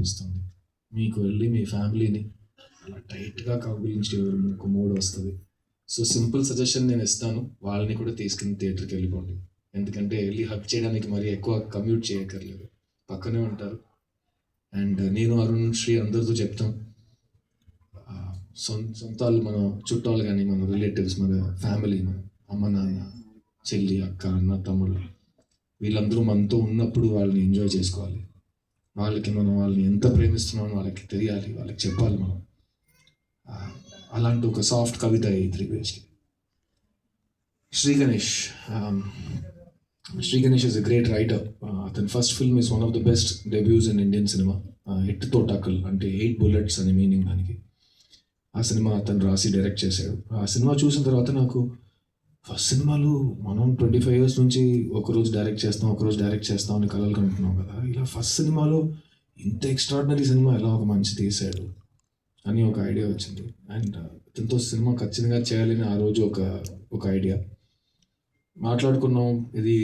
అనిపిస్తుంది. మీకు వెళ్ళి మీ ఫ్యామిలీని అలా టైట్‌గా కౌగిలించి ఒక మూడ్ వస్తది. సో, సింపుల్ సజెషన్ నేను ఇస్తాను. వాళ్ళని కూడా తీసుకొని థియేటర్‌కెళ్ళిపోండి. ఎందుకంటే ఎళ్లి హగ్ చేయడానికి మరి ఎక్కువ కమ్యూట్ చేయక్కర్లేదు. పక్కనే ఉంటారు. అండ్ నేను, అరుణ్, శ్రీ అందరితో చెప్తాం. సొంతాలు మన చుట్టాలు గానీ, మన రిలేటివ్స్, మన ఫ్యామిలీ, మన అమ్మ, నాన్న, చెల్లి, అక్క, అన్న, తమ్ముడు వీళ్ళందరూ మనతో ఉన్నప్పుడు వాళ్ళని ఎంజాయ్ చేసుకోవాలి. మనం వాళ్ళని ఎంత ప్రేమిస్తున్నామో వాళ్ళకి తెలియాలి. వాళ్ళకి చెప్పాలి మనం. అలాంటి ఒక సాఫ్ట్ కవిత ఈ 3 పేజ్‌కి. Shri Ganesh. Shri Ganesh is a great writer. అతని first film is one of the best debuts in Indian cinema. Hit తోటాకల్ అంటే 8 bullets అని మీనింగ్ దానికి. ఆ సినిమా అతను రాసి డైరెక్ట్ చేశాడు. ఆ సినిమా చూసిన తర్వాత నాకు ఫస్ట్ సినిమాలు మనం 25 years నుంచి ఒకరోజు డైరెక్ట్ చేస్తాం అని కలలు కంటున్నాం కదా. ఇలా ఫస్ట్ సినిమాలో ఇంత ఎక్స్ట్రాడినరీ సినిమా ఎలా ఒక మంచి తీశాడు అని ఒక ఐడియా వచ్చింది. అండ్ అతనితో సినిమా ఖచ్చితంగా చేయాలని ఆ రోజు ఒక ఐడియా మాట్లాడుకున్నాం. ఇది